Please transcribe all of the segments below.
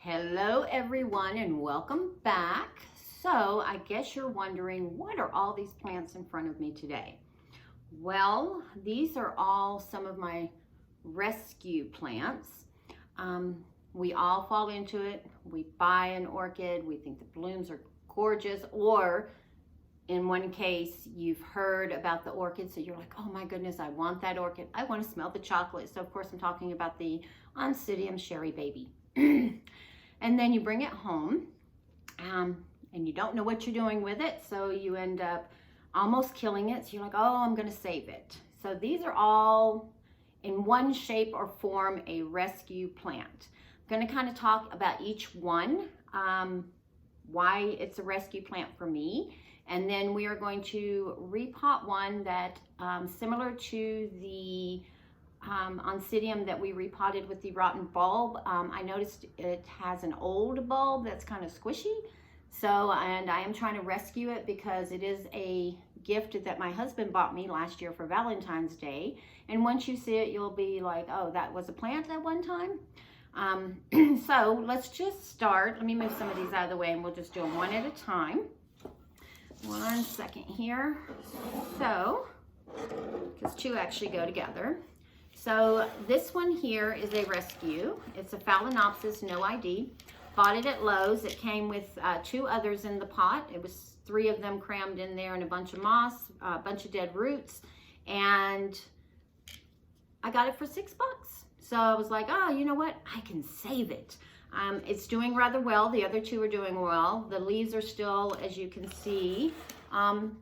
Hello everyone and welcome back. So I guess you're wondering, what are all these plants in front of me today? Well, these are all some of my rescue plants. We all fall into it. We buy an orchid, we think the blooms are gorgeous, or in one case, you've heard about the orchid, so you're like, oh my goodness, I want that orchid. I want to smell the chocolate. So of course I'm talking about the Oncidium Sharry baby. And then you bring it home and you don't know what you're doing with it, so you end up almost killing it. So you're like, oh, I'm going to save it. So these are all in one shape or form a rescue plant. I'm going to kind of talk about each one, why it's a rescue plant for me. And then we are going to repot one that similar to the Oncidium that we repotted with the rotten bulb. I noticed it has an old bulb that's kind of squishy. So, and I am trying to rescue it because it is a gift that my husband bought me last year for Valentine's Day. And once you see it, you'll be like, oh, that was a plant at one time. So let's just start. Let me move some of these out of the way and we'll just do them one at a time. 1 second here. So, because two actually go together. So this one here is a rescue. It's a Phalaenopsis, no ID. Bought it at Lowe's. It came with 2 others in the pot. It was 3 of them crammed in there and a bunch of moss, a bunch of dead roots. And I got it for $6. So I was like, oh, you know what? I can save it. It's doing rather well. The other 2 are doing well. The leaves are still, as you can see,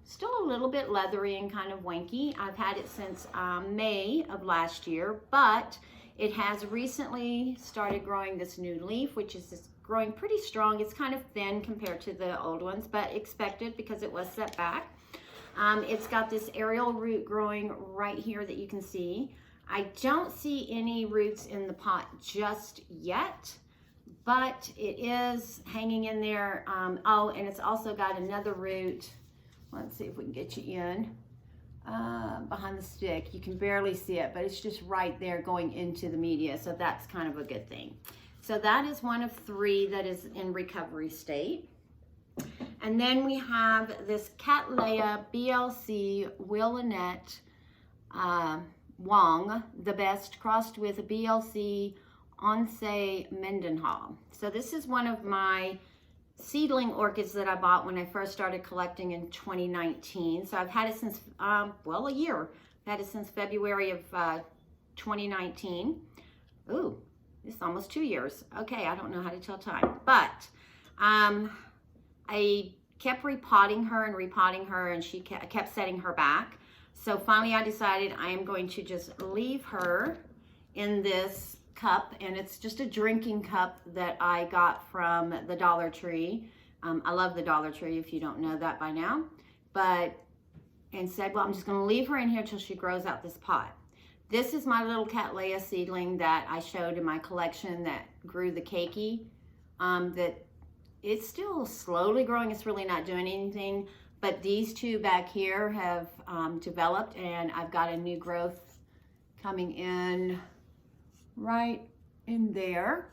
still a little bit leathery and kind of wanky. I've had it since May of last year, but it has recently started growing this new leaf, which is growing pretty strong. It's kind of thin compared to the old ones, but expected because it was set back. It's got this aerial root growing right here that you can see. I don't see any roots in the pot just yet, but it is hanging in there. Oh, and it's also got another root. Let's see if we can get you in behind the stick. You can barely see it, but it's just right there going into the media. So that's kind of a good thing. So that is one of 3 that is in recovery state. And then we have this Cattleya BLC Willamette Wong, the best, crossed with a BLC Once Mendenhall. So this is one of my seedling orchids that I bought when I first started collecting in 2019. So I've had it since, well, a year. I've had it since February of 2019. Ooh, it's almost 2 years. Okay, I don't know how to tell time. But I kept repotting her and she kept setting her back. So finally I decided I am going to just leave her in this cup, and it's just a drinking cup that I got from the Dollar Tree. I love the Dollar Tree, if you don't know that by now. And said, well, I'm just going to leave her in here till she grows out this pot. This is my little Cattleya seedling that I showed in my collection that grew the keiki. That it's still slowly growing. It's really not doing anything. But these 2 back here have developed, and I've got a new growth coming in right in there,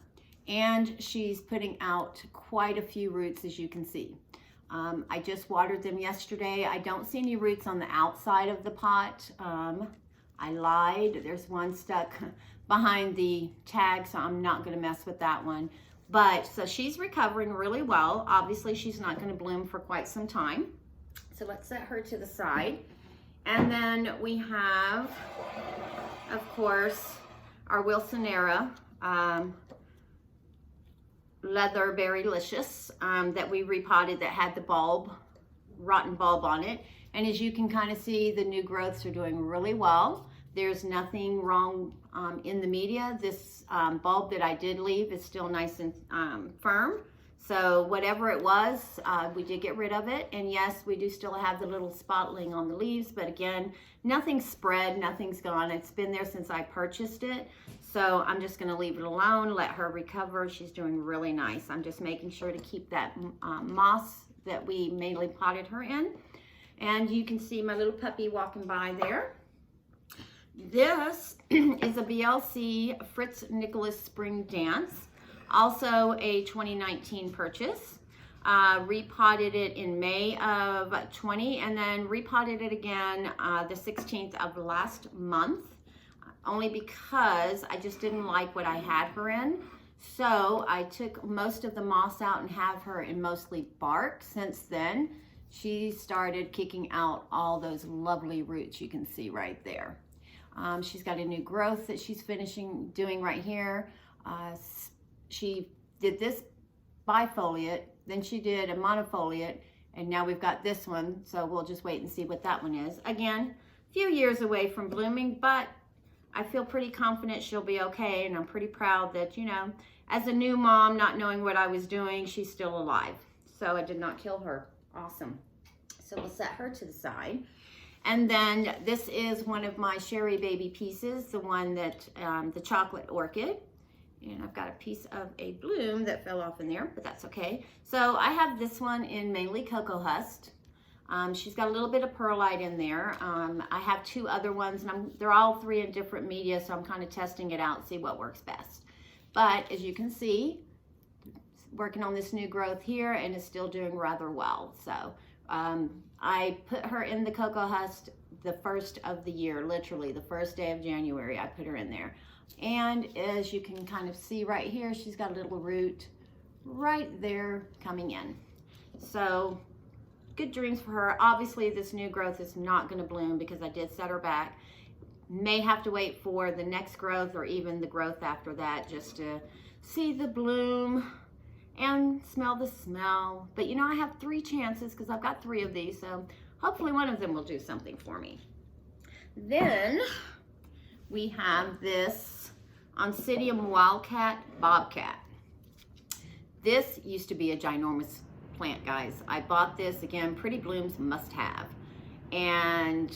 and she's putting out quite a few roots, as you can see. I just watered them yesterday. I don't see any roots on the outside of the pot. I lied. There's one stuck behind the tag, so I'm not going to mess with that one. But so she's recovering really well. Obviously she's not going to bloom for quite some time, so let's set her to the side. And then we have, of course, our Wilsonera Leather Berrylicious that we repotted that had the bulb, rotten bulb on it. And as you can kind of see, the new growths are doing really well. There's nothing wrong in the media. This bulb that I did leave is still nice and firm. So whatever it was, we did get rid of it. And yes, we do still have the little spotling on the leaves, but again, nothing's spread, nothing's gone. It's been there since I purchased it. So I'm just gonna leave it alone, let her recover. She's doing really nice. I'm just making sure to keep that moss that we mainly potted her in. And you can see my little puppy walking by there. This is a BLC Fritz Nicholas Spring Dance. Also a 2019 purchase. Repotted it in May of 20 and then repotted it again the 16th of last month, only because I just didn't like what I had her in. So I took most of the moss out and have her in mostly bark. Since then, she started kicking out all those lovely roots you can see right there. She's got a new growth that she's finishing doing right here. She did this bifoliate, then she did a monofoliate, and now we've got this one, so we'll just wait and see what that one is. Again, a few years away from blooming, but I feel pretty confident she'll be okay, and I'm pretty proud that, you know, as a new mom, not knowing what I was doing, she's still alive. So I did not kill her. Awesome. So we'll set her to the side. And then this is one of my Sharry baby pieces, the one that, the chocolate orchid. And I've got a piece of a bloom that fell off in there, but that's okay. So I have this one in mainly cocoa husk. She's got a little bit of perlite in there. I have two other ones, and they're all three in different media, so I'm kind of testing it out, see what works best. But as you can see, working on this new growth here, and it's still doing rather well. So I put her in the cocoa husk the first of the year, literally the first day of January, I put her in there. And as you can kind of see right here, she's got a little root right there coming in. So good dreams for her. Obviously, this new growth is not going to bloom because I did set her back. May have to wait for the next growth or even the growth after that just to see the bloom and smell the smell. But you know, I have 3 chances because I've got 3 of these, so hopefully one of them will do something for me. Then we have this Oncidium Wildcat Bobcat. This used to be a ginormous plant, guys. I bought this, again, pretty blooms, must have. And,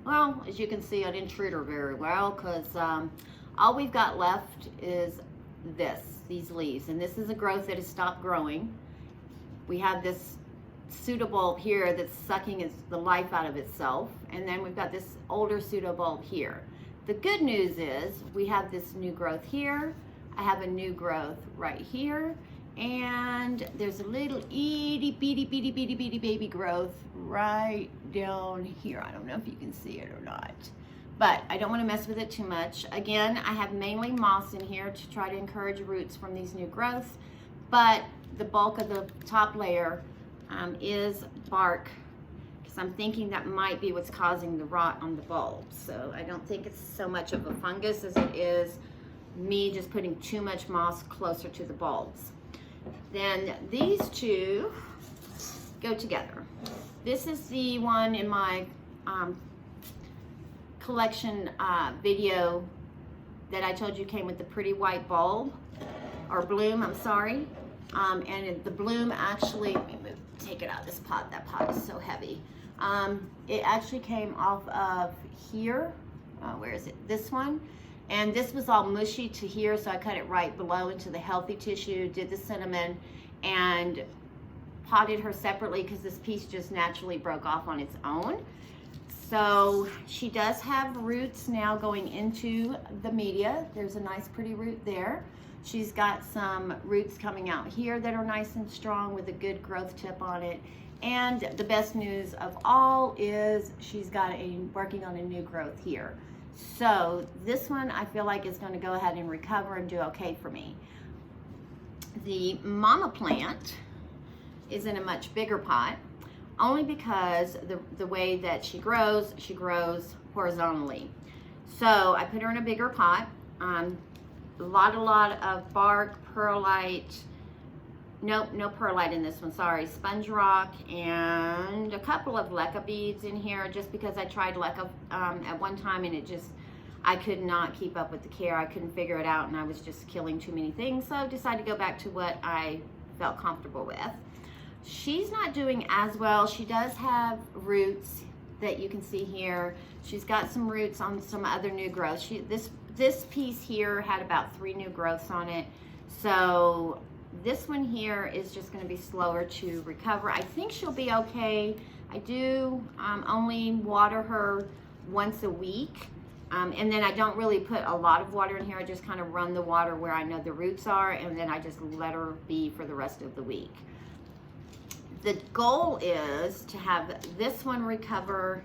well, as you can see, I didn't treat her very well because all we've got left is these leaves. And this is a growth that has stopped growing. We have this pseudobulb here that's sucking the life out of itself. And then we've got this older pseudobulb here. The good news is we have this new growth here. I have a new growth right here. And there's a little itty bitty baby growth right down here. I don't know if you can see it or not, but I don't want to mess with it too much. Again, I have mainly moss in here to try to encourage roots from these new growths, but the bulk of the top layer is bark, because I'm thinking that might be what's causing the rot on the bulbs. So I don't think it's so much of a fungus as it is me just putting too much moss closer to the bulbs. Then these two go together. This is the one in my collection video that I told you came with the pretty white bulb, or bloom, I'm sorry. And the bloom actually, let me take it out of this pot. That pot is so heavy. It actually came off of here. Where is it? This one. And this was all mushy to here, so I cut it right below into the healthy tissue, did the cinnamon, and potted her separately because this piece just naturally broke off on its own. So she does have roots now going into the media. There's a nice pretty root there. She's got some roots coming out here that are nice and strong with a good growth tip on it. And the best news of all is she's got working on a new growth here. So this one I feel like is going to go ahead and recover and do okay for me. The mama plant is in a much bigger pot, only because the way that she grows horizontally. So I put her in a bigger pot. A lot of bark, perlite. Nope, no perlite in this one, sorry. Sponge rock and a couple of leca beads in here, just because I tried leca at one time and I could not keep up with the care. I couldn't figure it out and I was just killing too many things. So I decided to go back to what I felt comfortable with. She's not doing as well. She does have roots that you can see here. She's got some roots on some other new growth. This piece here had about 3 new growths on it. So this one here is just going to be slower to recover. I think she'll be okay. I do only water her once a week. And then I don't really put a lot of water in here. I just kind of run the water where I know the roots are, and then I just let her be for the rest of the week. The goal is to have this one recover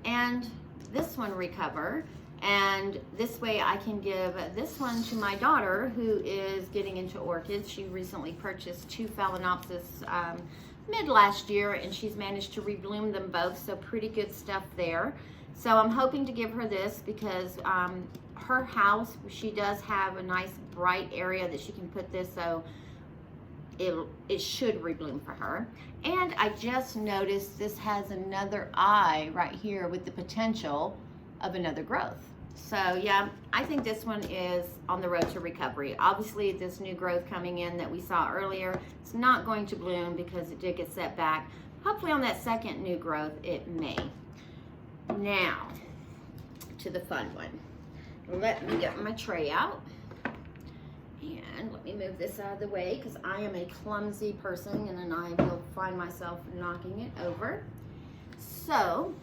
and this one recover, and this way I can give this one to my daughter who is getting into orchids. She recently purchased 2 Phalaenopsis mid last year, and she's managed to rebloom them both, so pretty good stuff there. So I'm hoping to give her this because her house, she does have a nice bright area that she can put this, so it should rebloom for her. And I just noticed this has another eye right here with the potential of another growth. So yeah, I think this one is on the road to recovery. Obviously this new growth coming in that we saw earlier, it's not going to bloom because it did get set back. Hopefully on that second new growth it may. Now to the fun one. Let me get my tray out. And let me move this out of the way because I am a clumsy person and then I will find myself knocking it over. So,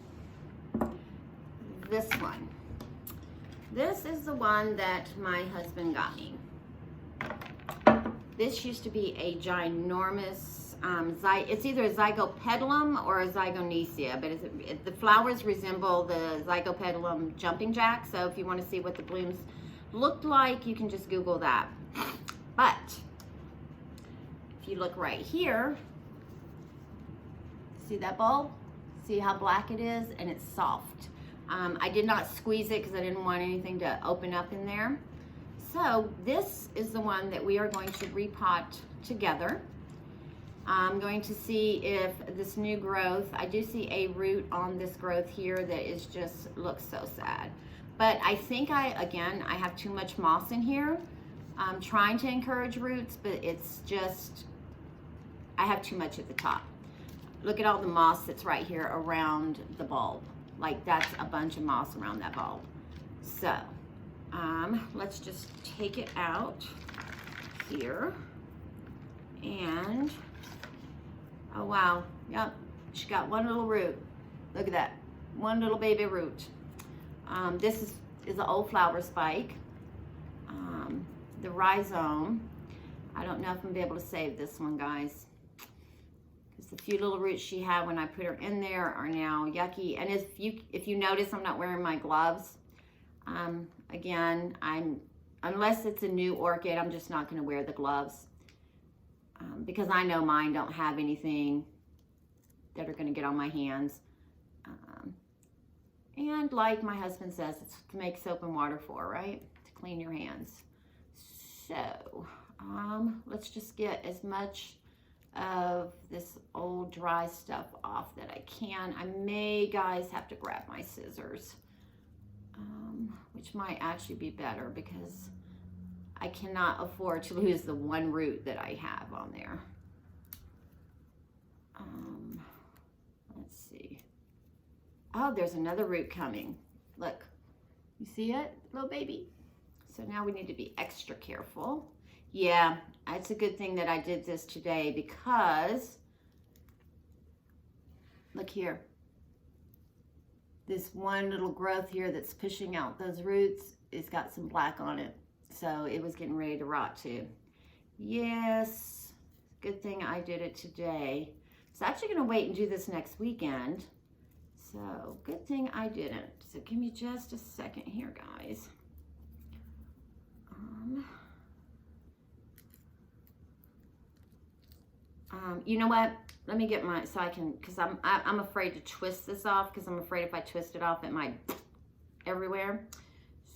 this one. This is the one that my husband got me. This used to be a ginormous, it's either a zygopetalum or a zygonesia, but the flowers resemble the zygopetalum jumping jack. So if you want to see what the blooms looked like, you can just Google that. But if you look right here, see that bulb? See how black it is? And it's soft. I did not squeeze it because I didn't want anything to open up in there. So this is the one that we are going to repot together. I'm going to see if this new growth, I do see a root on this growth here that is just looks so sad. But I think I have too much moss in here. I'm trying to encourage roots, but it's just, I have too much at the top. Look at all the moss that's right here around the bulb. Like that's a bunch of moss around that bulb. So, let's just take it out here. And, oh wow, yep, she got one little root. Look at that, one little baby root. This is an old flower spike. The rhizome, I don't know if I'm gonna be able to save this one, guys, because the few little roots she had when I put her in there are now yucky. And if you notice, I'm not wearing my gloves. Again, unless it's a new orchid, I'm just not gonna wear the gloves because I know mine don't have anything that are gonna get on my hands. And like my husband says, it's to make soap and water for, right? To clean your hands. So, let's just get as much of this old dry stuff off that I can. I may, guys, have to grab my scissors, which might actually be better because I cannot afford to lose the one root that I have on there. Let's see. Oh, there's another root coming. Look, you see it, little baby? So now we need to be extra careful. Yeah, it's a good thing that I did this today because, look here. This one little growth here that's pushing out those roots, it's got some black on it. So it was getting ready to rot too. Yes, good thing I did it today. So actually gonna wait and do this next weekend. So good thing I didn't. So give me just a second here, guys. You know what? Let me get my, so I can, because I'm afraid to twist this off because I'm afraid if I twist it off, it might everywhere.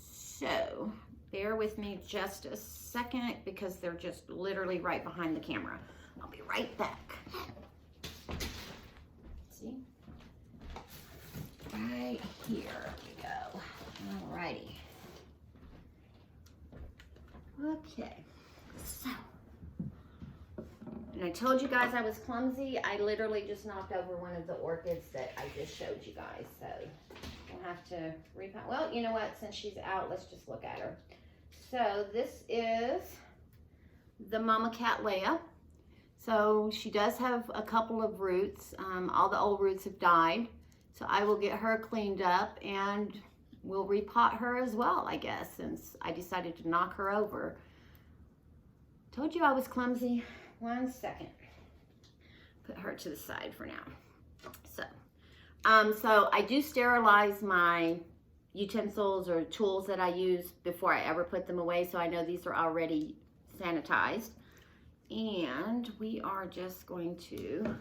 So bear with me just a second because they're just literally right behind the camera. I'll be right back. See? Right here we go. Alrighty. Okay, so, and I told you guys I was clumsy. I literally just knocked over one of the orchids that I just showed you guys, so we'll have to repot. Well, you know what, since she's out, let's just look at her. So this is the Mama Cattleya. So she does have a couple of roots. All the old roots have died. So I will get her cleaned up and we'll repot her as well, I guess, since I decided to knock her over. Told you I was clumsy. 1 second. Put her to the side for now. So I do sterilize my utensils or tools that I use before I ever put them away, so I know these are already sanitized. And we are just going to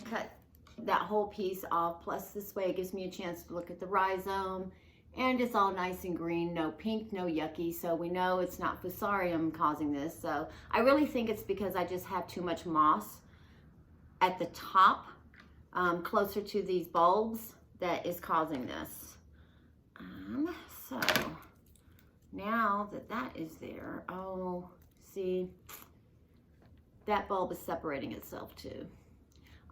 cut that whole piece off. Plus this way it gives me a chance to look at the rhizome, and it's all nice and green, no pink, no yucky, so we know it's not Fusarium causing this. So I really think it's because I just have too much moss at the top, closer to these bulbs, that is causing this. So now that that is there, oh, see, that bulb is separating itself too.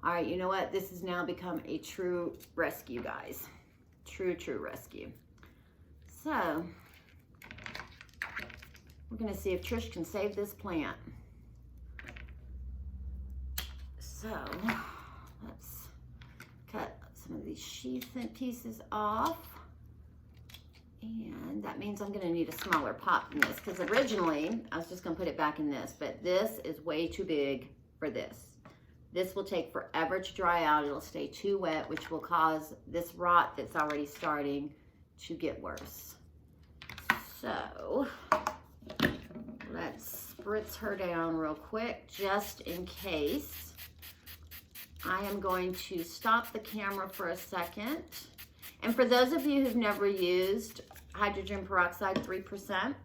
All right, you know what? This has now become a true rescue, guys. True rescue. So we're gonna see if Trish can save this plant. So let's cut some of these sheath pieces off. And that means I'm gonna need a smaller pot than this, because originally I was just gonna put it back in this, but this is way too big for this. This will take forever to dry out. It'll stay too wet, which will cause this rot that's already starting to get worse. So let's spritz her down real quick, just in case. I am going to stop the camera for a second. And for those of you who've never used hydrogen peroxide 3%,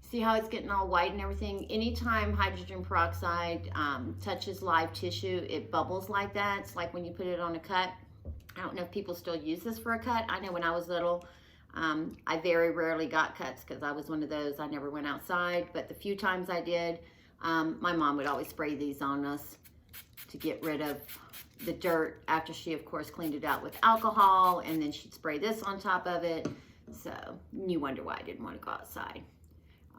see how it's getting all white and everything? Anytime hydrogen peroxide touches live tissue, it bubbles like that. It's like when you put it on a cut. I don't know if people still use this for a cut. I know when I was little, I very rarely got cuts because I was one of those. I never went outside, but the few times I did, my mom would always spray these on us to get rid of the dirt after she, of course, cleaned it out with alcohol, and then she'd spray this on top of it. So you wonder why I didn't want to go outside.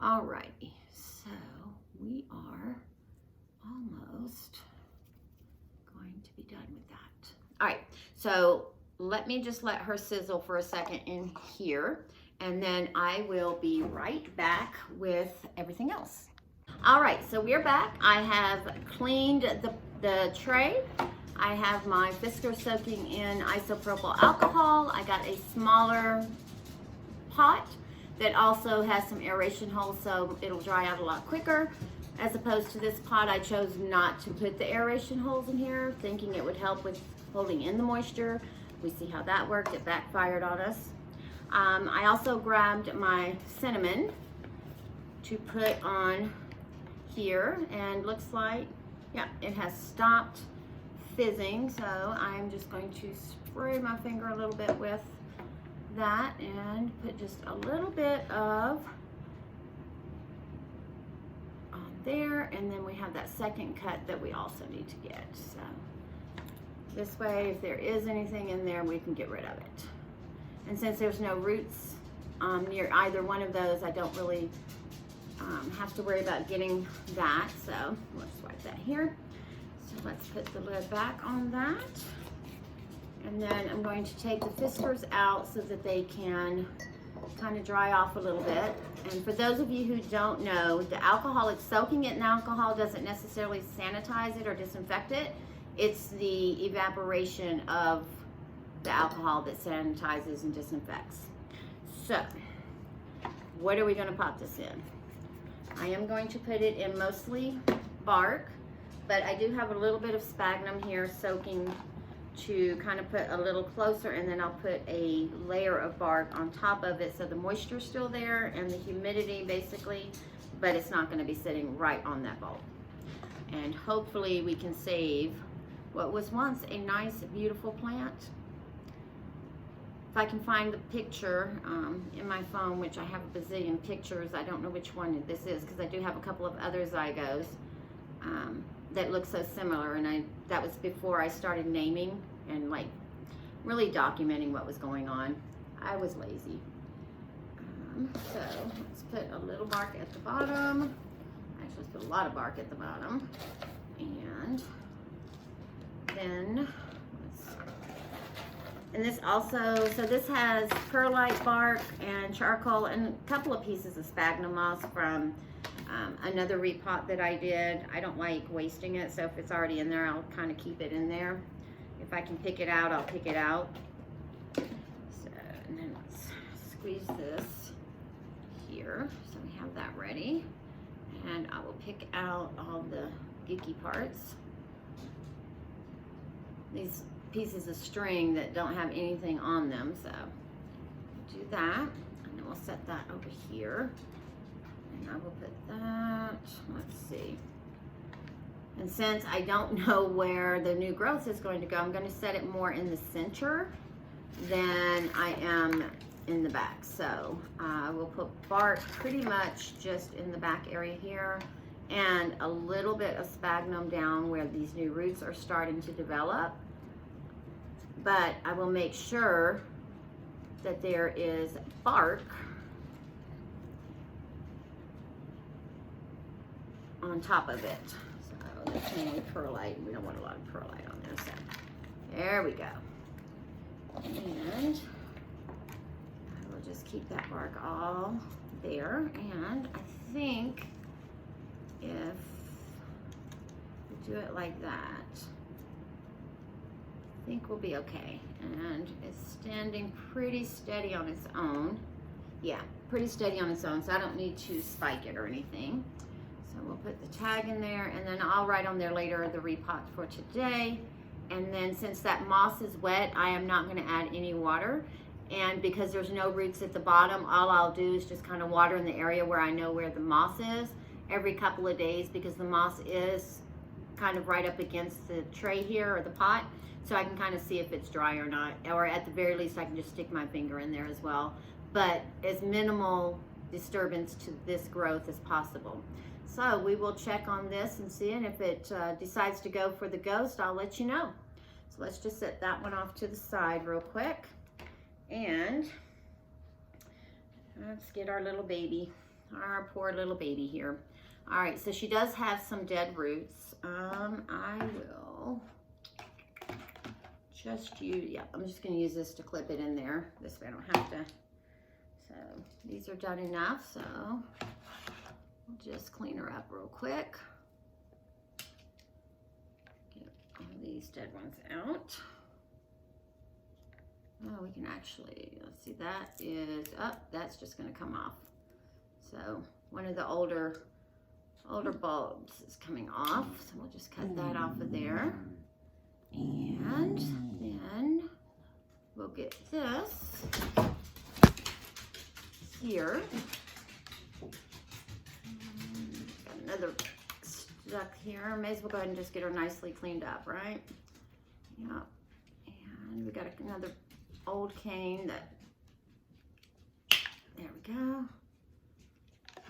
All righty, so we are almost going to be done with that. All right, so let me just let her sizzle for a second in here, and then I will be right back with everything else. All right, so we're back. I have cleaned the tray. I have my Fisker soaking in isopropyl alcohol. I got a smaller pot that also has some aeration holes, so it'll dry out a lot quicker. As opposed to this pot, I chose not to put the aeration holes in here, thinking it would help with holding in the moisture. We see how that worked. It backfired on us. I also grabbed my cinnamon to put on here, and looks like, yeah, it has stopped fizzing. So I'm just going to spray my finger a little bit with that and put just a little bit of on there, and then we have that second cut that we also need to get. So this way, if there is anything in there, we can get rid of it. And since there's no roots near either one of those, I don't really have to worry about getting that. So let's wipe that here. So let's put the lid back on that. And then I'm going to take the Fiskers out so that they can kind of dry off a little bit. And for those of you who don't know, the alcohol, it's soaking it in alcohol doesn't necessarily sanitize it or disinfect it. It's the evaporation of the alcohol that sanitizes and disinfects. So what are we going to pop this in? I am going to put it in mostly bark, but I do have a little bit of sphagnum here soaking to kind of put a little closer, and then I'll put a layer of bark on top of it so the moisture's still there and the humidity basically, but it's not going to be sitting right on that bulb. And hopefully we can save what was once a nice, beautiful plant. If I can find the picture in my phone, which I have a bazillion pictures, I don't know which one this is because I do have a couple of other zygos that look so similar, and that was before I started naming and like really documenting what was going on. I was lazy. So let's put a little bark at the bottom. Actually, let's put a lot of bark at the bottom, and then let's And this also, so this has perlite bark and charcoal and a couple of pieces of sphagnum moss from another repot that I did. I don't like wasting it, so if it's already in there, I'll kind of keep it in there. If I can pick it out, I'll pick it out. So, and then let's squeeze this here. So we have that ready. And I will pick out all the geeky parts. These pieces of string that don't have anything on them, so do that. And then we'll set that over here. And I will put that, let's see. And since I don't know where the new growth is going to go, I'm going to set it more in the center than I am in the back. So we'll put bark pretty much just in the back area here and a little bit of sphagnum down where these new roots are starting to develop. But I will make sure that there is bark on top of it. So that's mainly perlite. We don't want a lot of perlite on there. So there we go. And I will just keep that bark all there. And I think if we do it like that, I think we'll be okay. And it's standing pretty steady on its own. Yeah, pretty steady on its own, so I don't need to spike it or anything. So we'll put the tag in there, and then I'll write on there later the repot for today. And then since that moss is wet, I am not going to add any water. And because there's no roots at the bottom, all I'll do is just kind of water in the area where I know where the moss is every couple of days, because the moss is kind of right up against the tray here or the pot. So I can kind of see if it's dry or not, or at the very least I can just stick my finger in there as well. But as minimal disturbance to this growth as possible. So we will check on this and see, and if it decides to go for the ghost, I'll let you know. So let's just set that one off to the side real quick. And let's get our little baby, our poor little baby here. All right, so she does have some dead roots. I will just use, yeah, I'm just gonna use this to clip it in there. This way I don't have to. So these are done enough, so we'll just clean her up real quick. Get all these dead ones out. Oh, we can actually, let's see, that is up. That's just gonna come off. So one of the older bulbs is coming off, so we'll just cut that off of there. And then we'll get this here. Got another stuck here. May as well go ahead and just get her nicely cleaned up, right? Yep. And we got another old cane that, there we go.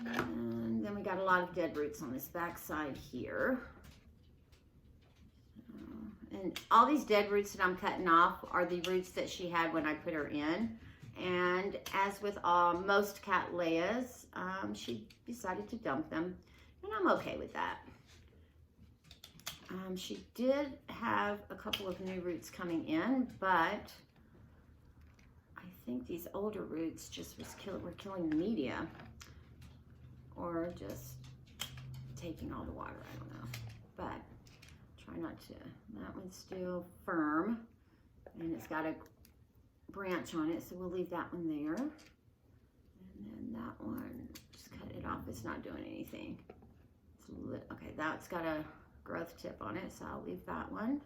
And then we got a lot of dead roots on this back side here. And all these dead roots that I'm cutting off are the roots that she had when I put her in. And as with most cattleyas, she decided to dump them, and I'm okay with that. She did have a couple of new roots coming in, but I think these older roots just were killing the media, or just taking all the water, I don't know. But try not to. That one's still firm, and it's got a branch on it, so we'll leave that one there. And then that one, just cut it off. It's not doing anything. Okay, that's got a growth tip on it, so I'll leave that one.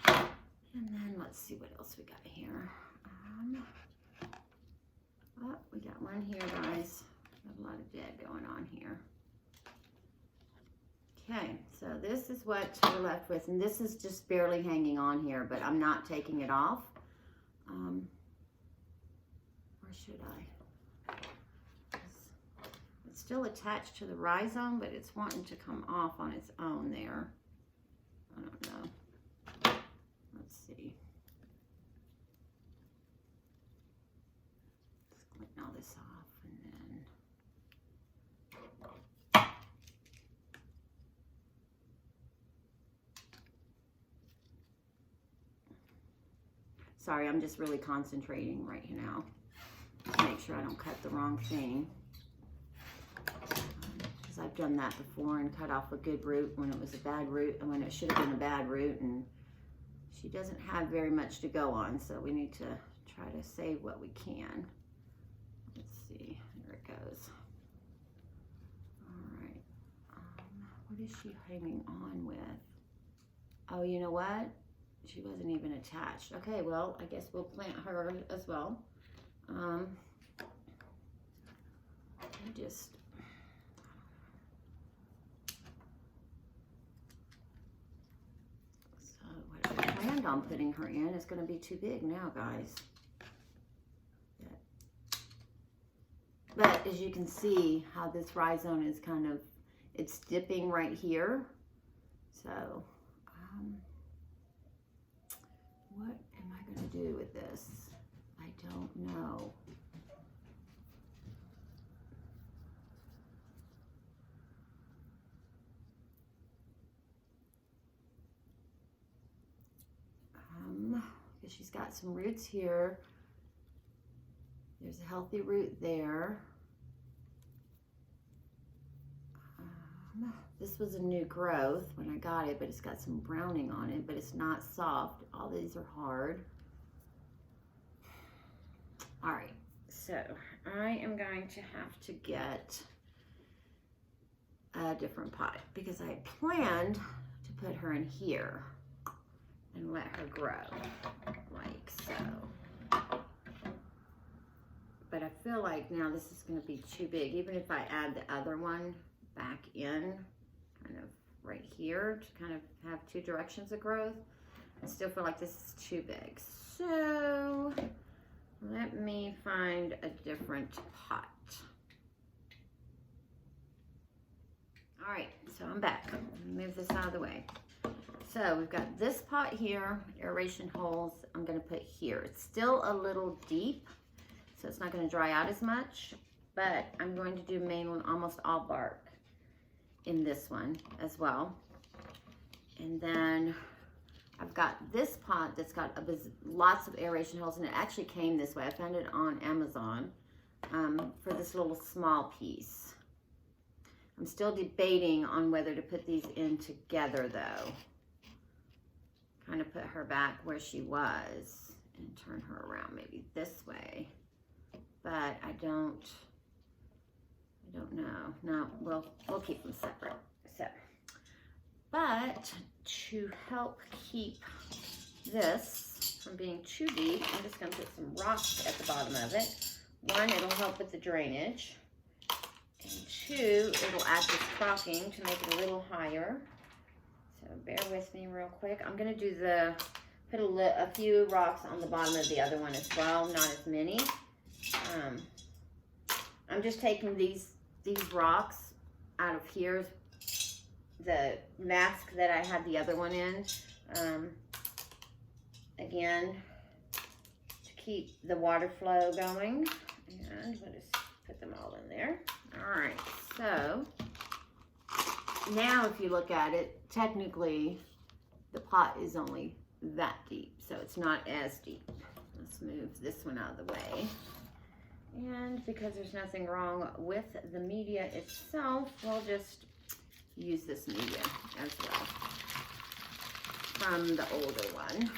And then let's see what else we got here. Oh, we got one here, guys. We have a lot of dead going on here. Okay, so this is what we're left with, and this is just barely hanging on here, but I'm not taking it off. Or should I? It's still attached to the rhizome, but it's wanting to come off on its own there. I don't know. Let's see. Just clean all this off, and then Sorry, I'm just really concentrating right now to make sure I don't cut the wrong thing. Because I've done that before and cut off a good root when it was a bad root and when it should have been a bad root, and she doesn't have very much to go on, so we need to try to save what we can. Let's see, there it goes. All right, what is she hanging on with? Oh, you know what? She wasn't even attached. Okay, well, I guess we'll plant her as well. So what I planned on putting her in is going to be too big now, guys. But as you can see how this rhizome is kind of, it's dipping right here. So, what am I going to do with this? I don't know. Because she's got some roots here. There's a healthy root there. This was a new growth when I got it, but it's got some browning on it, but it's not soft. All these are hard. All right, so I am going to have to get a different pot because I planned to put her in here and let her grow like so. But I feel like now this is going to be too big, even if I add the other one back in, kind of right here, to kind of have two directions of growth. I still feel like this is too big. So let me find a different pot. All right, so I'm back. Let me move this out of the way. So we've got this pot here, aeration holes I'm going to put here. It's still a little deep, so it's not going to dry out as much, but I'm going to do mainly almost all bark in this one as well. And then I've got this pot that's got lots of aeration holes, and it actually came this way. I found it on Amazon for this little small piece. I'm still debating on whether to put these in together though. Kind of put her back where she was and turn her around maybe this way. But I don't know. No, we'll keep them separate. So, but to help keep this from being too deep, I'm just going to put some rocks at the bottom of it. One, it'll help with the drainage. And two, it'll add this crocking to make it a little higher. So bear with me real quick. I'm going to do put a few rocks on the bottom of the other one as well, not as many. I'm just taking these rocks out of here, the mask that I had the other one in, again, to keep the water flow going, and we'll just put them all in there. All right, so now if you look at it, technically the pot is only that deep, so it's not as deep. Let's move this one out of the way. And because there's nothing wrong with the media itself, we'll just use this media as well from the older one.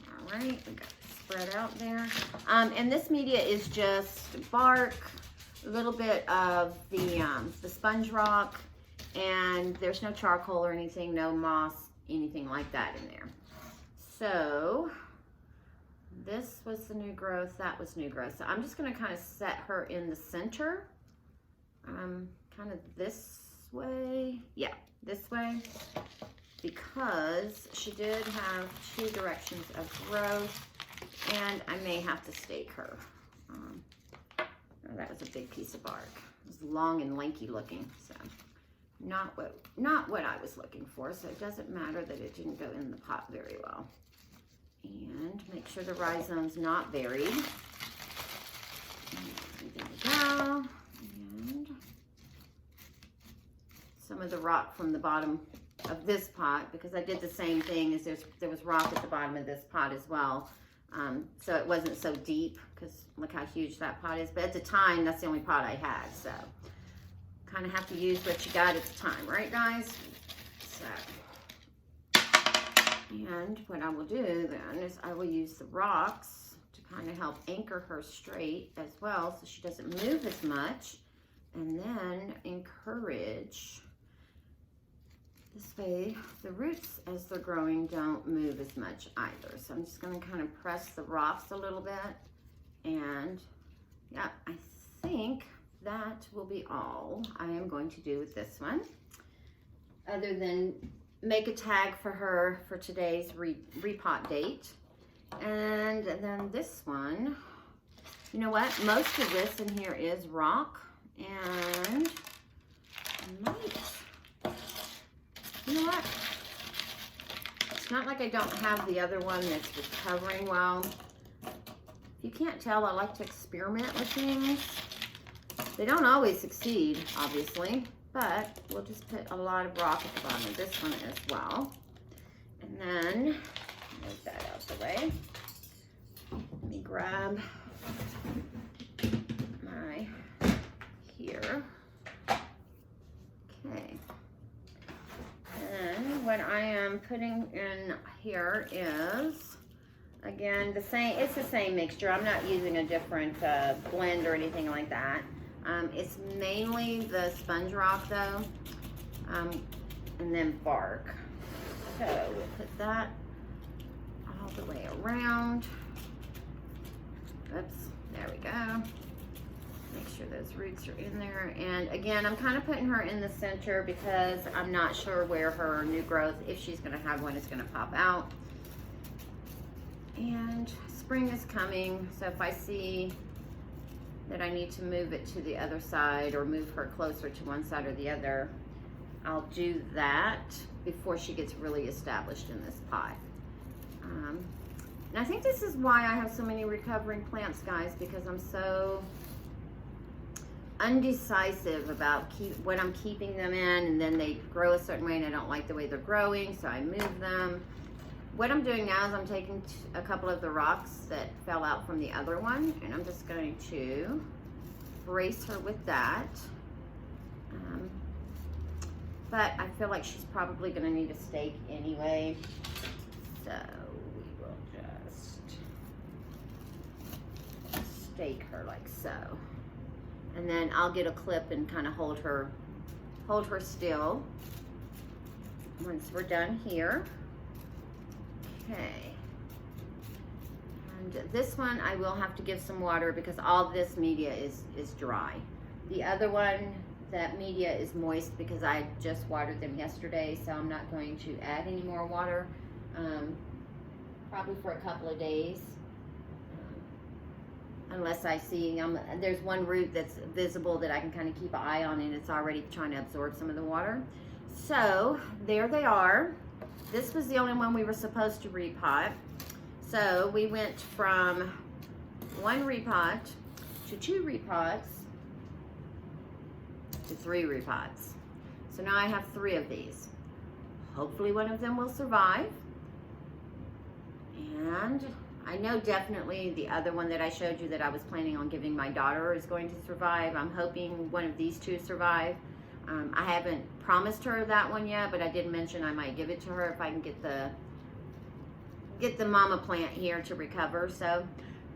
All right, we got it spread out there. And this media is just bark, a little bit of the sponge rock, and there's no charcoal or anything, no moss, anything like that in there. So this was the new growth, that was new growth. So I'm just going to kind of set her in the center, kind of this way. Yeah, this way, because she did have two directions of growth, and I may have to stake her. Oh, that was a big piece of bark. It was long and lanky looking, so not what I was looking for. So it doesn't matter that it didn't go in the pot very well. And make sure the rhizome's not buried. And there we go. And some of the rock from the bottom of this pot, because I did the same thing as there was rock at the bottom of this pot as well. So it wasn't so deep, because look how huge that pot is. But at the time, that's the only pot I had. So kind of have to use what you got at the time, right guys? So, and what I will do then is I will use the rocks to kind of help anchor her straight as well, so she doesn't move as much, and then encourage. This way, the roots, as they're growing, don't move as much either. So I'm just going to kind of press the rocks a little bit. And yeah, I think that will be all I am going to do with this one. Other than make a tag for her for today's repot date. And then this one, you know what? Most of this in here is rock. And I might... You know what? It's not like I don't have the other one that's recovering well. If you can't tell, I like to experiment with things. They don't always succeed, obviously, but we'll just put a lot of rock at the bottom of this one as well. And then, move that out the way. Let me grab my here. Okay. And what I am putting in here is, again, the same. It's the same mixture. I'm not using a different blend or anything like that. It's mainly the sponge rock though, and then bark. So we'll put that all the way around. Oops, there we go. Make sure those roots are in there. And again, I'm kind of putting her in the center because I'm not sure where her new growth, if she's going to have one, is going to pop out. And spring is coming, so if I see that I need to move it to the other side or move her closer to one side or the other, I'll do that before she gets really established in this pot. And I think this is why I have so many recovering plants, guys, because I'm so undecisive about what I'm keeping them in, and then they grow a certain way and I don't like the way they're growing, so I move them. What I'm doing now is I'm taking a couple of the rocks that fell out from the other one, and I'm just going to brace her with that. But I feel like she's probably going to need a stake anyway, so we will just stake her like so. And then I'll get a clip and kind of hold her still once we're done here. Okay. And this one I will have to give some water because all this media is dry. The other one, that media is moist because I just watered them yesterday, so I'm not going to add any more water, probably for a couple of days. Unless I see, there's one root that's visible that I can kind of keep an eye on, and it's already trying to absorb some of the water. So there they are. This was the only one we were supposed to repot. So we went from 1 repot to 2 repots to 3 repots. So now I have 3 of these. Hopefully one of them will survive. And I know definitely the other one that I showed you that I was planning on giving my daughter is going to survive. I'm hoping one of these 2 survive. I haven't promised her that one yet, but I did mention I might give it to her if I can get the mama plant here to recover. So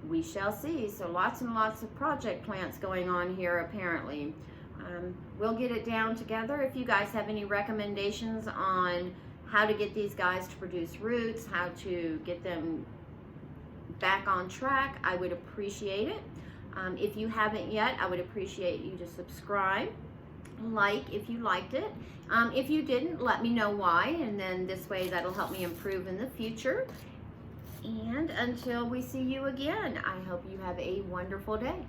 we shall see. So lots and lots of project plants going on here apparently. We'll get it down together. If you guys have any recommendations on how to get these guys to produce roots, how to get them back on track, I would appreciate it. If you haven't yet, I would appreciate you to subscribe, like if you liked it. If you didn't, let me know why, and then this way that'll help me improve in the future. And until we see you again, I hope you have a wonderful day.